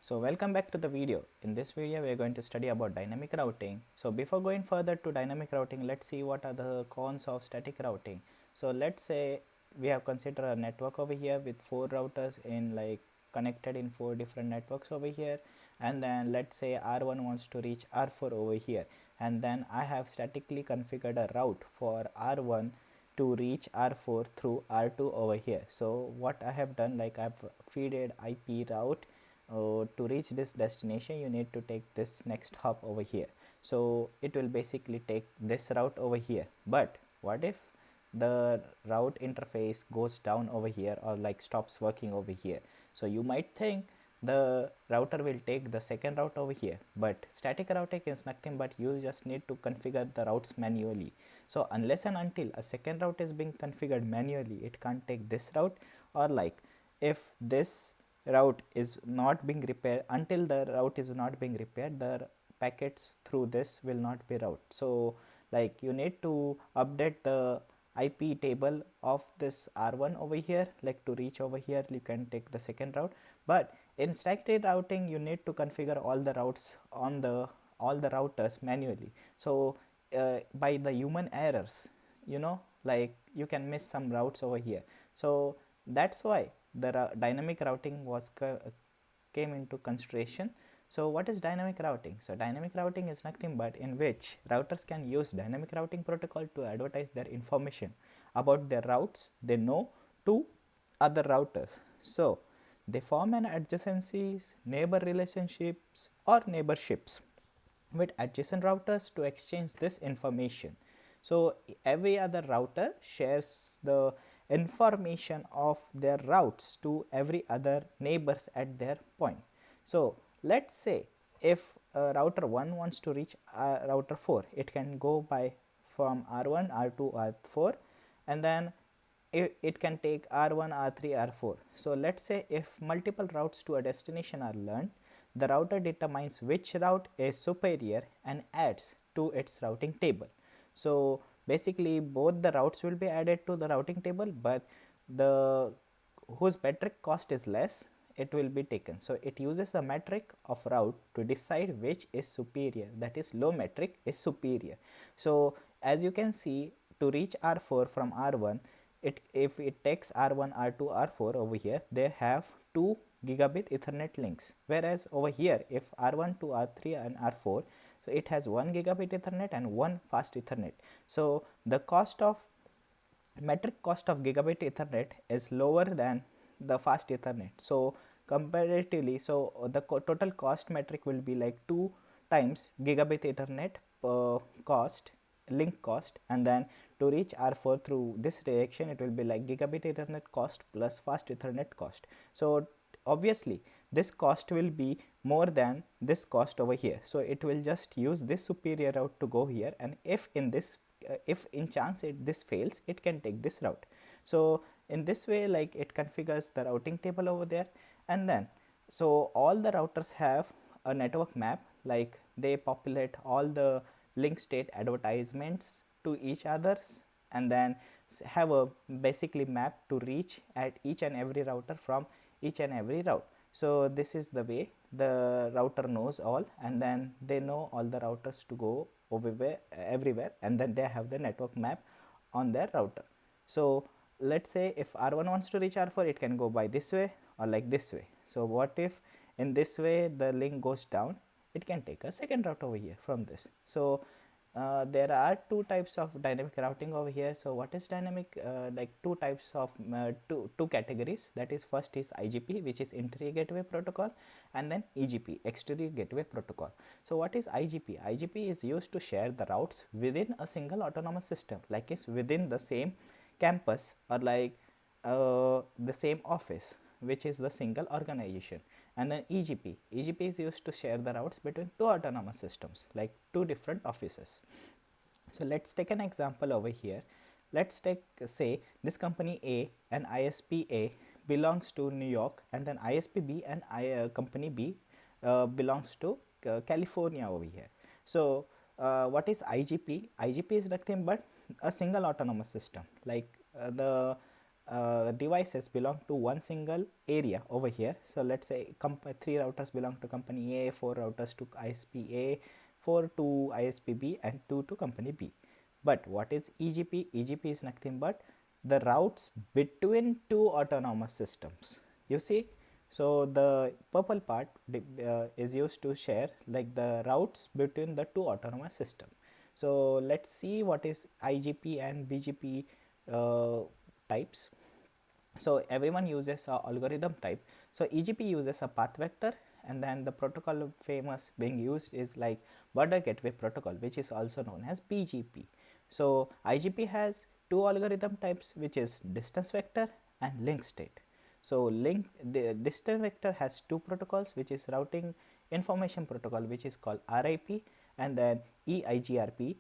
So welcome back to the video. In this video we are going to study about dynamic routing. So before going further to dynamic routing, let's see what are the cons of static routing. So let's say we have considered a network over here with 4 routers in connected in 4 different networks over here, and then let's say R1 wants to reach R4 over here, and then I have statically configured a route for R1 to reach R4 through R2 over here. So what I have done, I've feeded IP route. To reach this destination you need to take this next hop over here, so it will basically take this route over here. But what if the route interface goes down over here or stops working over here? So you might think the router will take the second route over here, but static routing is nothing but you just need to configure the routes manually. So unless and until a second route is being configured manually, it can't take this route, or if this route is not being repaired, until the route is not being repaired, the packets through this will not be routed. So you need to update the IP table of this R1 over here, to reach over here you can take the second route. But in static routing you need to configure all the routes on all the routers manually. So by the human errors, you can miss some routes over here. So that's why the dynamic routing came into consideration. So what is dynamic routing? So dynamic routing is nothing but in which routers can use dynamic routing protocol to advertise their information about their routes they know to other routers. So they form an adjacencies, neighbor relationships or neighborships with adjacent routers to exchange this information. So every other router shares the information of their routes to every other neighbors at their point. So let's say if router 1 wants to reach router 4, it can go by from R1, R2, R4, and then it can take R1, R3, R4. So let's say if multiple routes to a destination are learned, the router determines which route is superior and adds to its routing table. So basically both the routes will be added to the routing table, but the whose metric cost is less, it will be taken. So it uses a metric of route to decide which is superior, that is low metric is superior. So as you can see, to reach R4 from R1, if it takes R1, R2, R4 over here, they have 2 gigabit Ethernet links, whereas over here if R1 to R3 and R4, so it has 1 gigabit Ethernet and 1 fast Ethernet. So the metric cost of gigabit Ethernet is lower than the fast Ethernet. So comparatively, so the total cost metric will be 2 times gigabit Ethernet cost, link cost, and then to reach R4 through this direction it will be gigabit Ethernet cost plus fast Ethernet cost. So obviously this cost will be more than this cost over here, so it will just use this superior route to go here, and if in this if in chance this fails, it can take this route. So in this way it configures the routing table over there, and then so all the routers have a network map, they populate all the link state advertisements to each others, and then have a basically map to reach at each and every router from each and every route. So this is the way the router knows all, and then they know all the routers to go everywhere, and then they have the network map on their router. So let's say if R1 wants to reach R4, it can go by this way or this way. So what if in this way the link goes down, it can take a second route over here from this. So there are 2 types of dynamic routing over here. So what is dynamic? 2 types of two categories, that is first is IGP, which is interior gateway protocol, and then EGP, exterior gateway protocol. So what is IGP? IGP is used to share the routes within a single autonomous system, it's within the same campus or the same office, which is the single organization. And then EGP is used to share the routes between 2 autonomous systems, 2 different offices. So let's take an example over here. Let's take say this company A and ISP A belongs to New York, and then ISP B and company B belongs to California over here. So what is IGP? IGP is nothing but a single autonomous system, the devices belong to one single area over here. So let's say 3 routers belong to company A, 4 routers to ISP A, 4 to ISP B, and 2 to company B. But what is EGP? EGP is nothing but the routes between two autonomous systems. You see, so the purple part is used to share like the routes between the two autonomous system. So let's see what is IGP and BGP types. So everyone uses a algorithm type. So EGP uses a path vector, and then the protocol famous being used is like border gateway protocol, which is also known as BGP. So IGP has two algorithm types, which is distance vector and link state. So the distance vector has two protocols, which is routing information protocol, which is called RIP, and then EIGRP,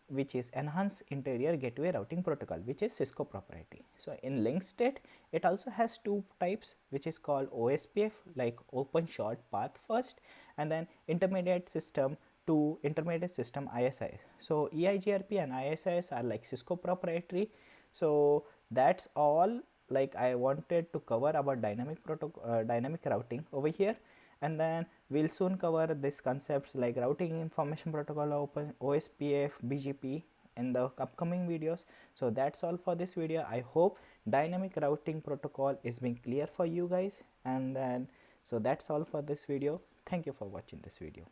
which is enhanced interior gateway routing protocol, which is Cisco proprietary. So in link state, it also has two types, which is called OSPF, like open short path first, and then intermediate system to intermediate system ISIS. So EIGRP and ISIS are like Cisco proprietary. So that's all like I wanted to cover about dynamic routing over here, and then we'll soon cover these concepts like routing information protocol, open OSPF, BGP in the upcoming videos. So that's all for this video. I hope dynamic routing protocol is being clear for you guys, and then so that's all for this video. Thank you for watching this video.